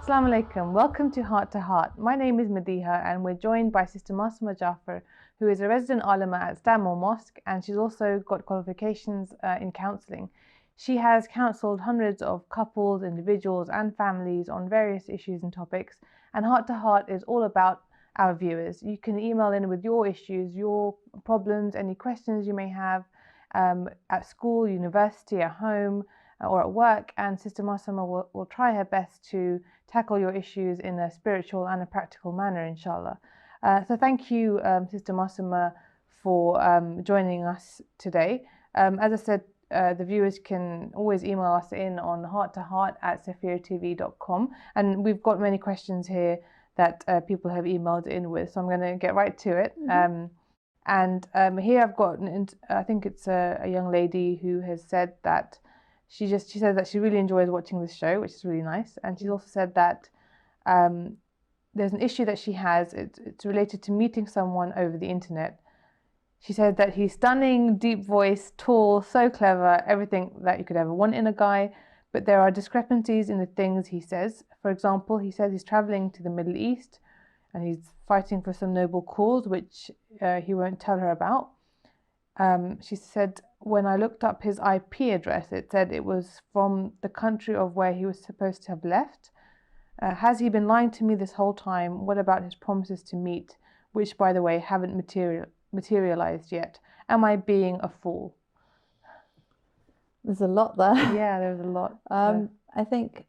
Assalamu alaikum. Welcome to Heart to Heart. My name is Madiha and we're joined by Sister Masuma Jaffer, who is a resident alima at Stanmore Mosque, and she's also got qualifications in counselling. She has counselled hundreds of couples, individuals and families on various issues and topics, and Heart to Heart is all about our viewers. You can email in with your issues, your problems, any questions you may have at school, university, at home, or at work, and Sister Masuma will try her best to tackle your issues in a spiritual and a practical manner, inshallah. So thank you, Sister Masuma, for joining us today. As I said, the viewers can always email us in on hearttoheart@safirtv.com, and we've got many questions here that people have emailed in with, so I'm going to get right to it. Here I've got, I think it's a young lady who has said that she said that she really enjoys watching this show, which is really nice. And she's also said that there's an issue that she has. It's related to meeting someone over the internet. She said that he's stunning, deep voice, tall, so clever, everything that you could ever want in a guy. But there are discrepancies in the things he says. For example, he says he's traveling to the Middle East and he's fighting for some noble cause, which he won't tell her about. She said, when I looked up his IP address, it said it was from the country of where he was supposed to have left. Has he been lying to me this whole time? What about his promises to meet, which, by the way, haven't materialized yet? Am I being a fool? There's a lot there. Yeah, there's a lot. I think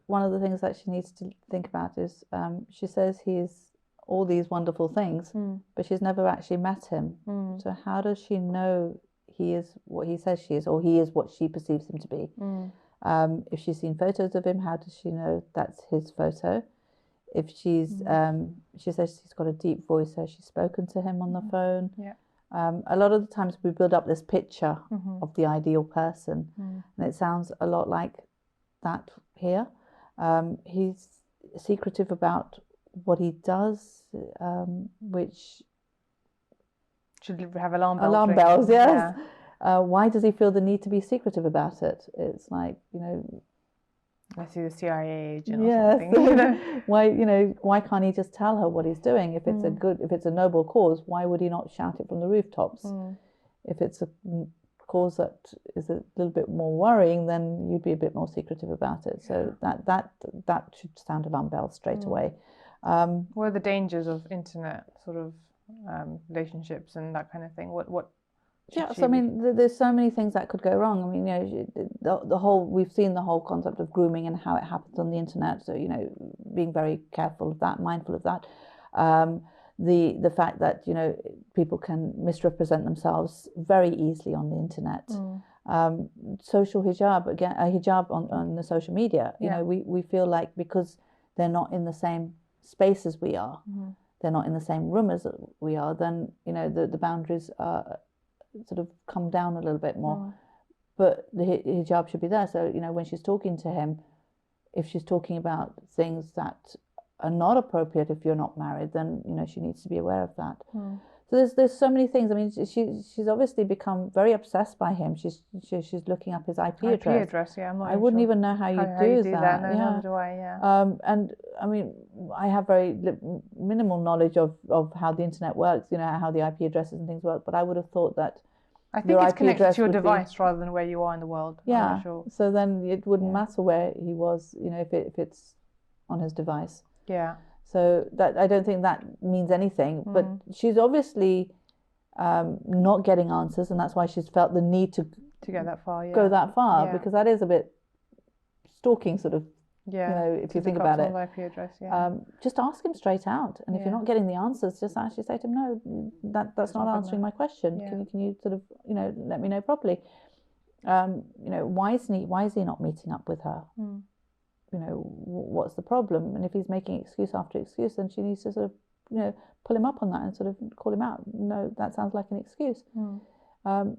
one of the things that she needs to think about is she says he's all these wonderful things, but she's never actually met him. So how does she know he is what he says she is, or he is what she perceives him to be? If she's seen photos of him, how does she know that's his photo? If she's she says she's got a deep voice, so she's spoken to him on the phone. A lot of the times we build up this picture of the ideal person, and it sounds a lot like that here. He's secretive about what he does, which should have alarm bells. Alarm bells, yes. Yeah. Why does he feel the need to be secretive about it? It's like, I see the CIA agent or something. Why can't he just tell her what he's doing? If it's if it's a noble cause, why would he not shout it from the rooftops? If it's a cause that is a little bit more worrying, then you'd be a bit more secretive about it. So that should sound alarm bells straight away. What are the dangers of internet sort of relationships and that kind of thing? So I mean, there's so many things that could go wrong. I mean, we've seen the whole concept of grooming and how it happens on the internet. So being very careful of that, mindful of that. The fact that people can misrepresent themselves very easily on the internet. Social hijab, again, hijab on the social media. We feel like because they're not in the same space as we are, they're not in the same room as we are, then the boundaries are sort of come down a little bit more. But the hijab should be there. So when she's talking to him, if she's talking about things that are not appropriate if you're not married, then she needs to be aware of that. So there's so many things. I mean, she's obviously become very obsessed by him. She's looking up his IP address. Yeah, I'm not I wouldn't even know how you do that. No, neither do I. Yeah. And I mean, I have very minimal knowledge of how the internet works. How the IP addresses and things work. But I would have thought that I think it's connected to your device rather than where you are in the world. Yeah. I'm not sure. So then it wouldn't matter where he was. If it's on his device. Yeah. So that I don't think that means anything. But she's obviously not getting answers, and that's why she's felt the need to get that far. Go that far, because that is a bit stalking, sort of. If you think about it. IP address, just ask him straight out, and if you're not getting the answers, just actually say to him, no, that's not answering my question. Can you sort of let me know properly? Why is he not meeting up with her? What's the problem? And if he's making excuse after excuse, then she needs to sort of pull him up on that and sort of call him out. No, that sounds like an excuse. And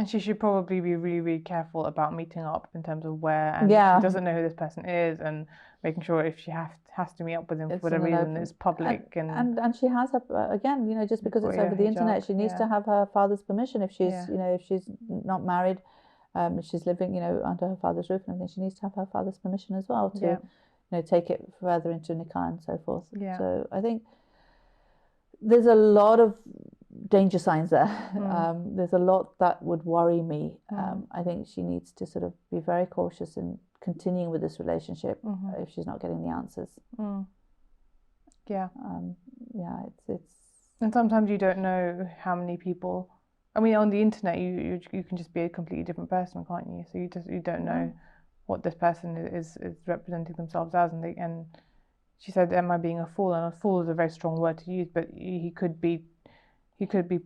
she should probably be really, really careful about meeting up in terms of where, and she doesn't know who this person is, and making sure if she has to meet up with him for whatever reason, it's public. And she has again, just because it's over the internet, she needs to have her father's permission if she's if she's not married, if she's living under her father's roof and everything, she needs to have her father's permission as well to take it further into nikah and so forth. Yeah. So I think there's a lot of danger signs there. There's a lot that would worry me. I think she needs to sort of be very cautious in continuing with this relationship if she's not getting the answers. Yeah. Yeah, it's. And sometimes you don't know how many people. I mean, on the internet, you can just be a completely different person, can't you? So you don't know what this person is representing themselves as, and she said, "Am I being a fool?" And a fool is a very strong word to use, but he could be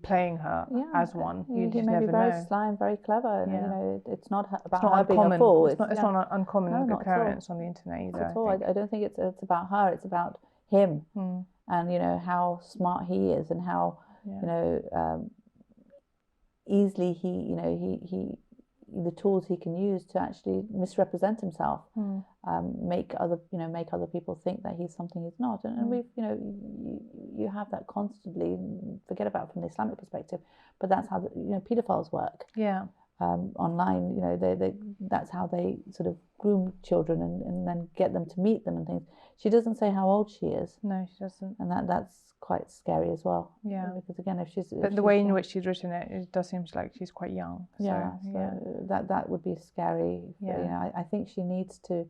playing her as one. You He just may never be very know. sly and very clever. Yeah. And, it's not about her being a fool. It's not an uncommon occurrence on the internet either. Not at all. I don't think it's about her. It's about him, and how smart he is, and how easily he the tools he can use to actually misrepresent himself, make other people think that he's something he's not, and we've you have that constantly. Forget about it from the Islamic perspective, but that's how pedophiles work. Yeah. Online, they that's how they sort of groom children and then get them to meet them and things. She doesn't say how old she is. No, she doesn't. And that's quite scary as well. Yeah. Because again, but the way in which she's written it does seem like she's quite young. So, that would be scary. Yeah. I think she needs to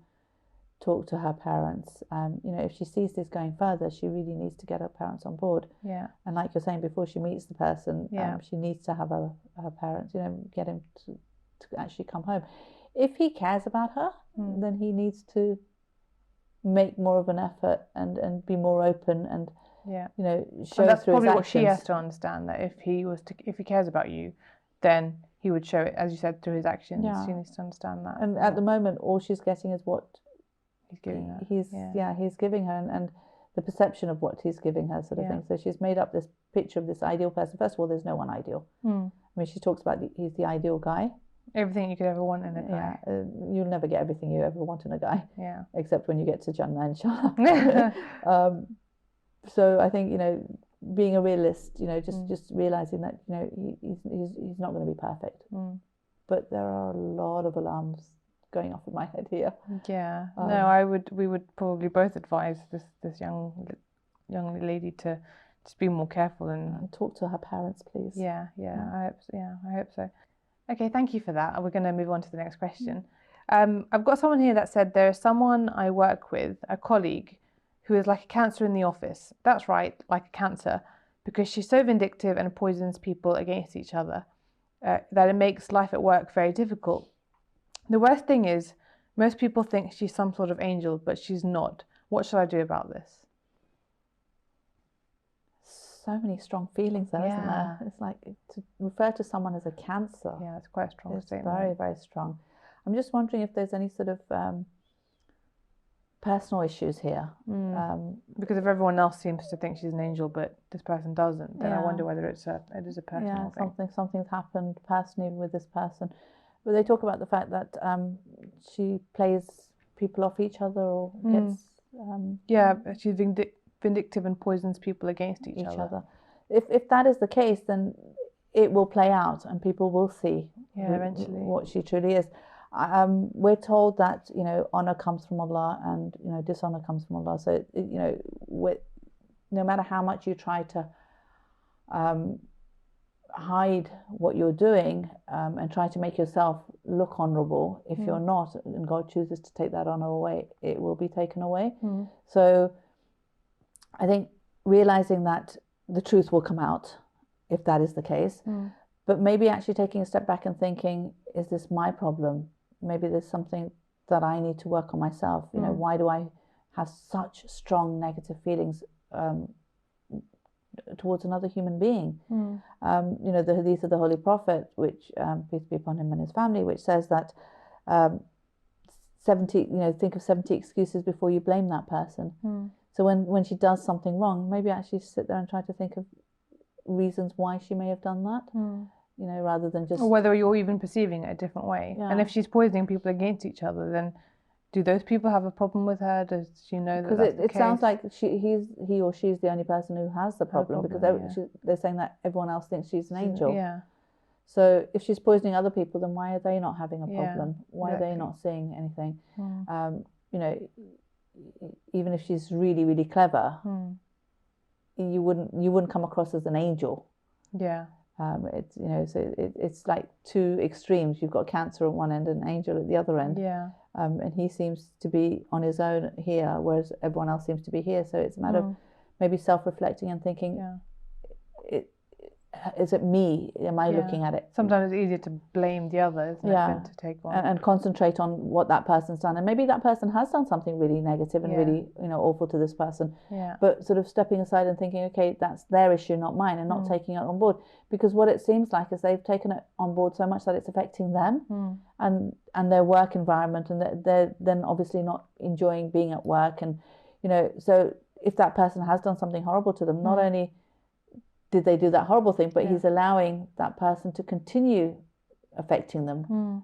talk to her parents. If she sees this going further, she really needs to get her parents on board. Yeah. And like you're saying, before she meets the person, she needs to have her parents, get him to actually come home. If he cares about her, then he needs to make more of an effort and be more open and show. And that's through probably his what she actions. has to understand, that if he cares about you, then he would show it, as you said, through his actions. Yeah. She needs to understand that. And at the moment, all she's getting is what he's giving her. He's giving her, and the perception of what he's giving her, sort of thing. So she's made up this picture of this ideal person. First of all, there's no one ideal. I mean, she talks about he's the ideal guy. Everything you could ever want in a guy. You'll never get everything you ever want in a guy. Yeah. Except when you get to Jannah, inshallah. So I think being a realist, just realizing that he's not going to be perfect. But there are a lot of alarms going off in my head here. Yeah. No, we would probably both advise this young lady to just be more careful and talk to her parents, please. Yeah. I hope so. Okay, thank you for that. We're going to move on to the next question. I've got someone here that said, there is someone I work with, a colleague, who is like a cancer in the office. That's right, like a cancer, because she's so vindictive and poisons people against each other that it makes life at work very difficult. The worst thing is, most people think she's some sort of angel, but she's not. What should I do about this? So many strong feelings there, isn't there? It's like to refer to someone as a cancer. Yeah, it's quite a strong statement. Very, very strong. I'm just wondering if there's any sort of personal issues here. Because if everyone else seems to think she's an angel, but this person doesn't, then I wonder whether it is a personal thing. Something's happened personally with this person. But they talk about the fact that she plays people off each other or gets... she's vindictive and poisons people against each other. If that is the case, then it will play out and people will see eventually what she truly is. We're told that honor comes from Allah and dishonor comes from Allah. So no matter how much you try to hide what you're doing and try to make yourself look honorable, if you're not, and God chooses to take that honor away, it will be taken away. So I think realizing that the truth will come out if that is the case, but maybe actually taking a step back and thinking, is this my problem? Maybe there's something that I need to work on myself. Why do I have such strong negative feelings towards another human being? The hadith of the Holy Prophet, which peace be upon him and his family, which says that 70, think of 70 excuses before you blame that person. So when she does something wrong, maybe actually sit there and try to think of reasons why she may have done that, rather than just... Or whether you're even perceiving it a different way. And if she's poisoning people against each other, then do those people have a problem with her? Does she know that that's the case? It sounds like he or she's the only person who has the problem, because they're saying that everyone else thinks she's an angel. Yeah. So if she's poisoning other people, then why are they not having a problem? Why are they not seeing anything? even if she's really, really clever, you wouldn't come across as an angel. Yeah. It's so it's like two extremes. You've got Cancer on one end and Angel at the other end. Yeah. And he seems to be on his own here, whereas everyone else seems to be here. So it's a matter of maybe self-reflecting and thinking, is it me? Am I looking at it? Sometimes it's easier to blame the other, isn't it, than to take one. And concentrate on what that person's done. And maybe that person has done something really negative and really, awful to this person. Yeah. But sort of stepping aside and thinking, okay, that's their issue, not mine, and not taking it on board. Because what it seems like is they've taken it on board so much that it's affecting them and their work environment, and they're then obviously not enjoying being at work. And, so if that person has done something horrible to them, not only did they do that horrible thing, but he's allowing that person to continue affecting them.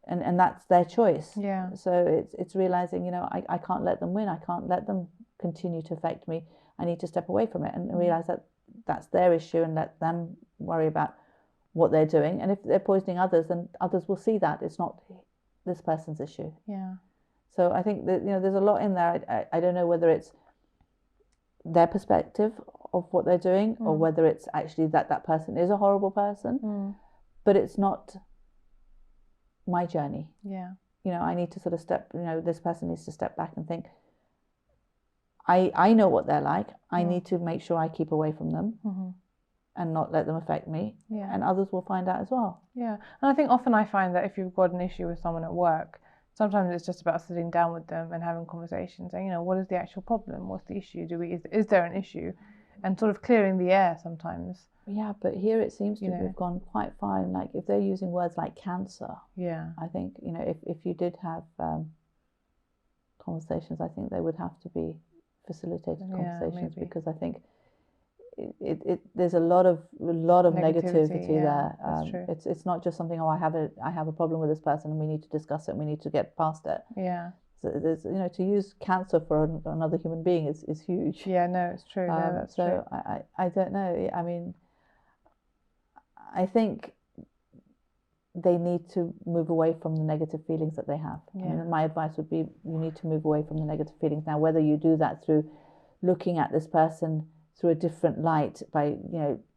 And that's their choice. Yeah. So it's realizing, I can't let them win. I can't let them continue to affect me. I need to step away from it and realize that that's their issue and let them worry about what they're doing. And if they're poisoning others, then others will see that it's not this person's issue. Yeah. So I think that, there's a lot in there. I don't know whether it's their perspective of what they're doing or whether it's actually that person is a horrible person, but it's not my journey. Yeah. I need to sort of this person needs to step back and think, I know what they're like. I need to make sure I keep away from them and not let them affect me. Yeah. And others will find out as well. Yeah. And I think often I find that if you've got an issue with someone at work, sometimes it's just about sitting down with them and having conversations, saying, what is the actual problem? What's the issue? Is there an issue? And sort of clearing the air sometimes. Yeah, but here it seems to have gone quite far. And like if they're using words like cancer, I think, if you did have conversations, I think they would have to be facilitated conversations, because I think there's a lot of negativity there. That's true. It's not just something, I have a problem with this person and we need to discuss it and we need to get past it. Yeah. So there's to use cancer for another human being is huge. Yeah, no, it's true. No, that's true. So I don't know. I mean, I think they need to move away from the negative feelings that they have. Yeah. I mean, my advice would be you need to move away from the negative feelings. Now, whether you do that through looking at this person through a different light by,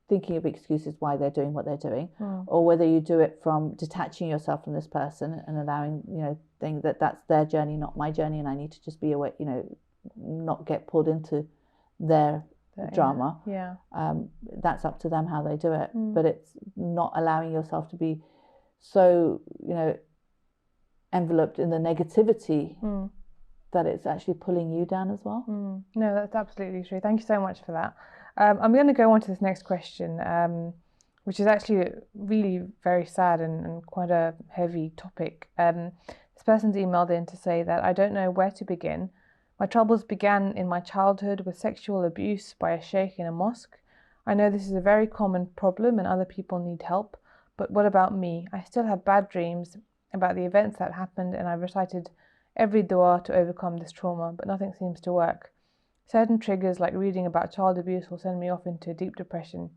thinking of excuses why they're doing what they're doing, or whether you do it from detaching yourself from this person and allowing, think that that's their journey, not my journey, and I need to just be away, not get pulled into their drama. Yeah. That's up to them how they do it, but it's not allowing yourself to be so, enveloped in the negativity that it's actually pulling you down as well. No, that's absolutely true. Thank you so much for that. I'm going to go on to this next question, which is actually really very sad and quite a heavy topic. This person's emailed in to say that I don't know where to begin. My troubles began in my childhood with sexual abuse by a sheikh in a mosque. I know this is a very common problem and other people need help, but what about me? I still have bad dreams about the events that happened, and I've recited every dua to overcome this trauma, but nothing seems to work. Certain triggers like reading about child abuse will send me off into deep depression.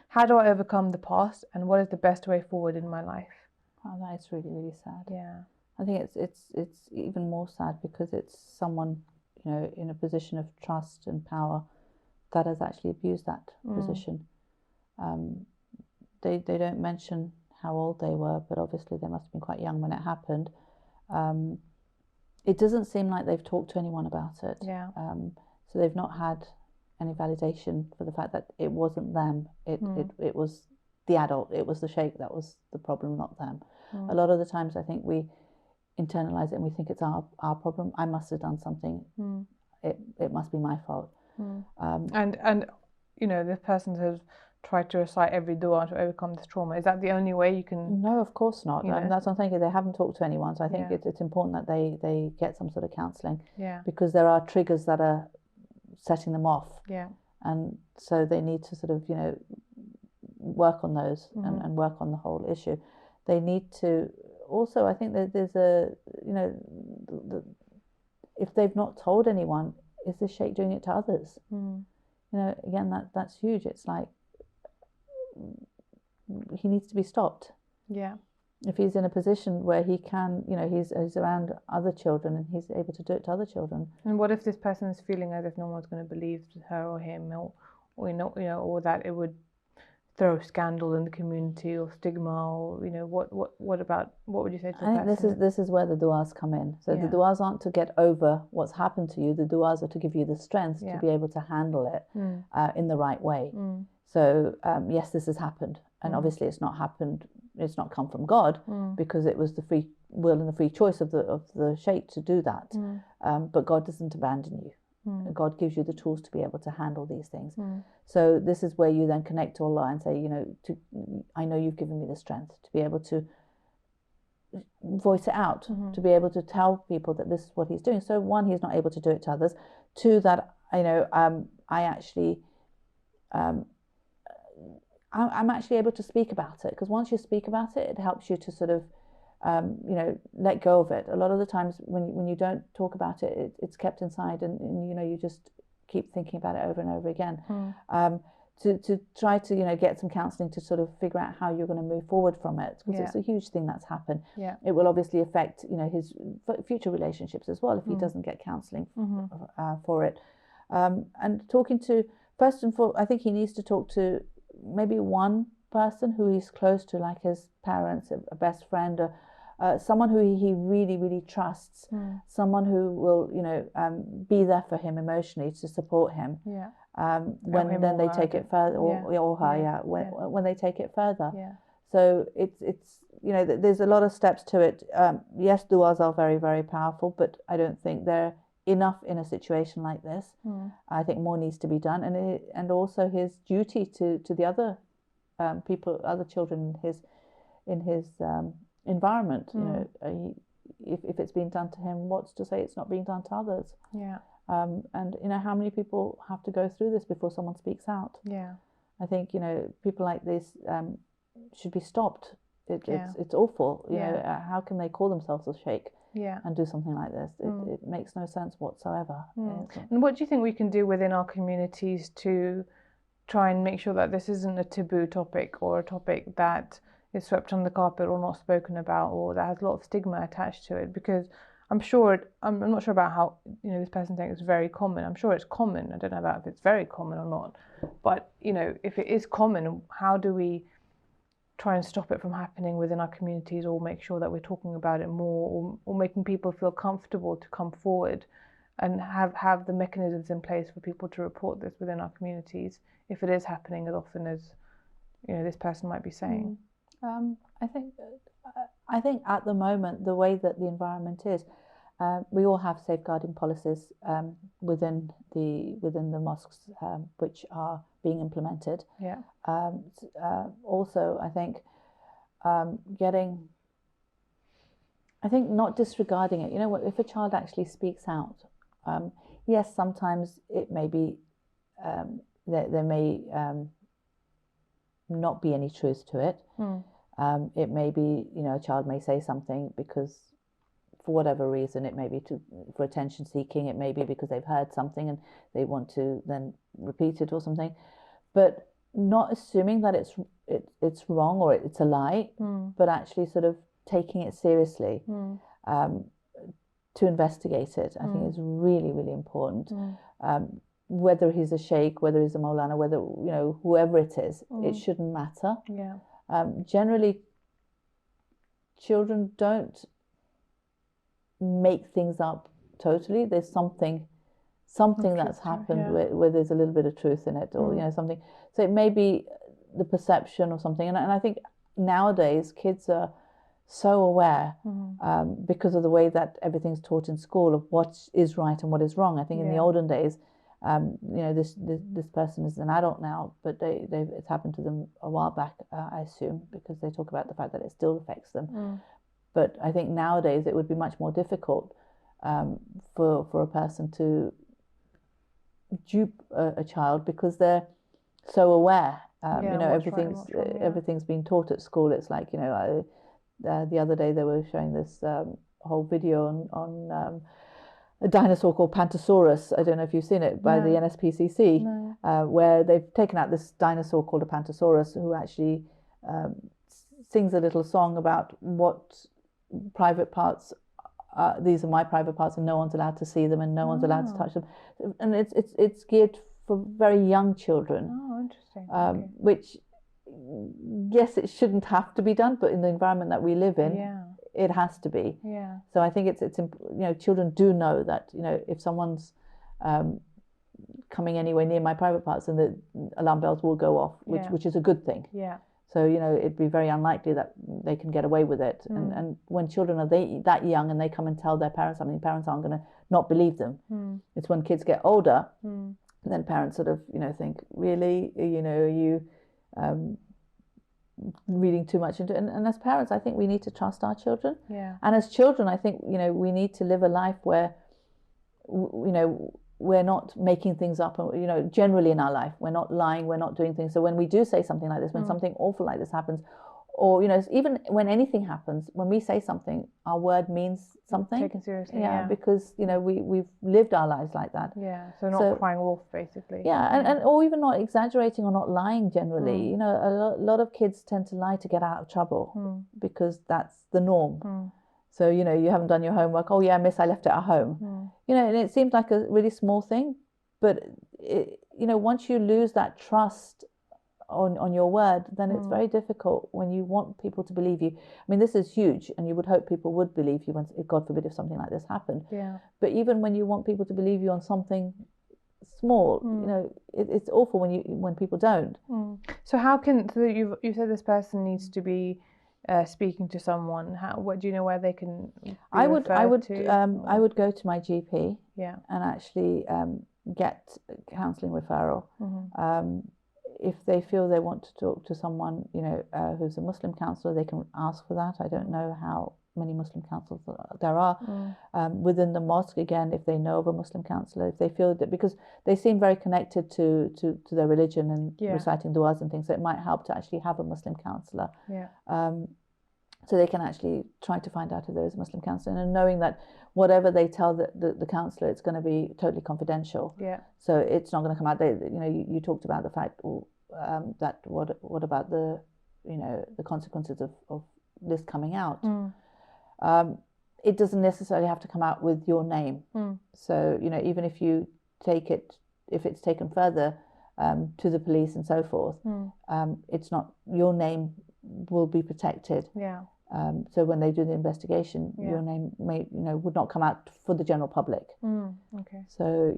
How do I overcome the past, and what is the best way forward in my life? Oh, that is really, really sad. Yeah. I think it's even more sad because it's someone, in a position of trust and power that has actually abused that position. They don't mention how old they were, but obviously they must have been quite young when it happened. It doesn't seem like they've talked to anyone about it. Yeah. So they've not had any validation for the fact that it wasn't them. It was the adult. It was the sheikh that was the problem, not them. A lot of the times I think we internalize it and we think it's our problem. I must have done something. It must be my fault. And this person has tried to recite every dua to overcome this trauma. Is that the only way you can? No, of course not. That's what I'm thinking. They haven't talked to anyone, so I think it's important that they get some sort of counselling. Yeah. Because there are triggers that are setting them off. Yeah. And so they need to sort of work on those and work on the whole issue. They need to also, I think that there's if they've not told anyone, is the sheikh doing it to others? Again, that's huge. It's like he needs to be stopped. Yeah. if he's in a position where he can, he's around other children and he's able to do it to other children. And what if this person is feeling as if no one's going to believe her or him, or or that it would throw scandal in the community or stigma, or what would you say to the person? I think this is where the du'as come in. So the du'as aren't to get over what's happened to you. The du'as are to give you the strength to be able to handle it in the right way. So yes, this has happened, and obviously it's not happened. It's not come from God because it was the free will and the free choice of the sheikh to do that. But God doesn't abandon you. God gives you the tools to be able to handle these things. So this is where you then connect to Allah and say, I know you've given me the strength to be able to voice it out, to be able to tell people that this is what he's doing. So one, he's not able to do it to others. Two, that I'm actually able to speak about it, because once you speak about it, it helps you to sort of let go of it. A lot of the times when you don't talk about it, it's kept inside, and you just keep thinking about it over and over again. To try to get some counselling to sort of figure out how you're going to move forward from it, because it's a huge thing that's happened. It will obviously affect his future relationships as well if he doesn't get counselling for it. And talking to, first and foremost, I think he needs to talk to maybe one person who he's close to, like his parents, a best friend, or someone who he really, really trusts, someone who will, be there for him emotionally to support him. When then they take it further, or her, when they take it further. So it's there's a lot of steps to it. Yes, du'as are very, very powerful, but I don't think they're enough in a situation like this. I think more needs to be done, and also his duty to the other people, other children in his environment. If it's being done to him, what's to say it's not being done to others? And how many people have to go through this before someone speaks out? I think people like this should be stopped. It's awful. How can they call themselves a sheikh and do something like this? It makes no sense whatsoever. And what do you think we can do within our communities to try and make sure that this isn't a taboo topic, or a topic that is swept on the carpet or not spoken about, or that has a lot of stigma attached to it? Because I'm not sure about how this person saying it's very common. I'm sure it's common. I don't know about if it's very common or not, but if it is common, how do we try and stop it from happening within our communities, or make sure that we're talking about it more, or making people feel comfortable to come forward and have the mechanisms in place for people to report this within our communities if it is happening as often as this person might be saying? I think at the moment, the way that the environment is, we all have safeguarding policies within the mosques which are being implemented. Also, I think not disregarding it. If a child actually speaks out, yes, sometimes it may be there may not be any truth to it. It may be, a child may say something because, for whatever reason, it may be for attention seeking, it may be because they've heard something and they want to then repeat it or something, but not assuming that it's wrong or it's a lie, but actually sort of taking it seriously to investigate it. I think is really, really important. Whether he's a sheikh, whether he's a Maulana, whether whoever it is, it shouldn't matter. Generally, children don't make things up totally. There's something that's happened where there's a little bit of truth in it, or something. So it may be the perception or something. And I think nowadays kids are so aware because of the way that everything's taught in school of what is right and what is wrong. I think in the olden days, this person is an adult now, but it's happened to them a while back, I assume, because they talk about the fact that it still affects them. But I think nowadays it would be much more difficult for a person to dupe a child, because they're so aware. Everything's been taught at school. It's like the other day they were showing this whole video on a dinosaur called Pantosaurus. I don't know if you've seen it, by the NSPCC, where they've taken out this dinosaur called a Pantosaurus, who actually sings a little song about what private parts. These are my private parts, and no one's allowed to see them, and no one's allowed to touch them. And it's geared for very young children. Oh, interesting. Which, yes, it shouldn't have to be done, but in the environment that we live in, it has to be. Yeah. So I think it's children do know that if someone's coming anywhere near my private parts, and the alarm bells will go off, which is a good thing. Yeah. So it'd be very unlikely that they can get away with it. And when children are that young and they come and tell their parents something, parents aren't going to not believe them. It's when kids get older, then parents sort of think, really, are you reading too much into it? And as parents, I think we need to trust our children. Yeah. And as children, I think we need to live a life where we're not making things up, generally in our life, we're not lying, we're not doing things. So when we do say something like this, when something awful like this happens, or, even when anything happens, when we say something, our word means something. Taken seriously. Yeah, because, we've lived our lives like that. Yeah, so not crying wolf, basically. Yeah, and or even not exaggerating or not lying generally. A lot of kids tend to lie to get out of trouble because that's the norm. So, you haven't done your homework. Oh, yeah, miss, I left it at home. And it seems like a really small thing. But, once you lose that trust on your word, then it's very difficult when you want people to believe you. I mean, this is huge, and you would hope people would believe you when, God forbid, if something like this happened. Yeah. But even when you want people to believe you on something small, it's awful when people don't. So how can you said this person needs to be speaking to someone? What do you know where they can be I would to, I would go to my GP and actually get counselling referral. If they feel they want to talk to someone who's a Muslim counsellor, they can ask for that. I don't know how many Muslim counsellors there are within the mosque. Again, if they know of a Muslim counsellor, if they feel that, because they seem very connected to their religion and reciting du'as and things, so it might help to actually have a Muslim counsellor. So they can actually try to find out if there is a Muslim counsellor, and knowing that whatever they tell the counsellor, it's going to be totally confidential. So it's not going to come out. You talked about the fact that what about the the consequences of this coming out. It doesn't necessarily have to come out with your name. So even if you take it, if it's taken further to the police and so forth, it's not, your name will be protected. So when they do the investigation, your name may would not come out for the general public. So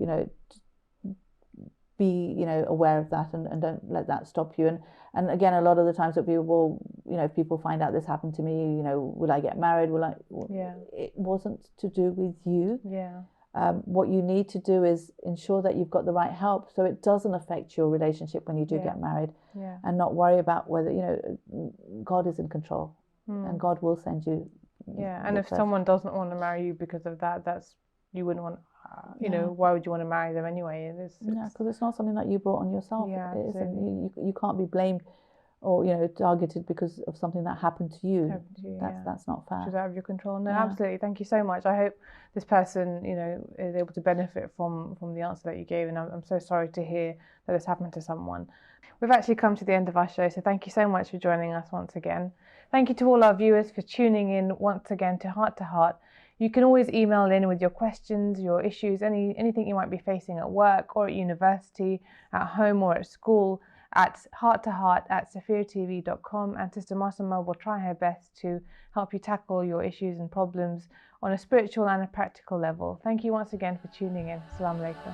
be aware of that, and don't let that stop you. And again, a lot of the times it'll be, well, if people find out this happened to me, will I get married? Will I? It wasn't to do with you. What you need to do is ensure that you've got the right help, so it doesn't affect your relationship when you do get married, and not worry about whether God is in control, and God will send you. And if someone doesn't want to marry you because of that, that's, you wouldn't want. Why would you want to marry them anyway? Because it's not something that you brought on yourself. It isn't. You can't be blamed or targeted because of something that happened to you. That's not fair. Which is out of your control. No, absolutely. Thank you so much. I hope this person is able to benefit from the answer that you gave, and I'm so sorry to hear that this happened to someone. We've actually come to the end of our show, so thank you so much for joining us once again. Thank you to all our viewers for tuning in once again to Heart to Heart. You can always email in with your questions, your issues, anything you might be facing at work or at university, at home or at school, at hearttoheart@safiratv.com, and Sister Masama will try her best to help you tackle your issues and problems on a spiritual and a practical level. Thank you once again for tuning in. Assalamu alaikum.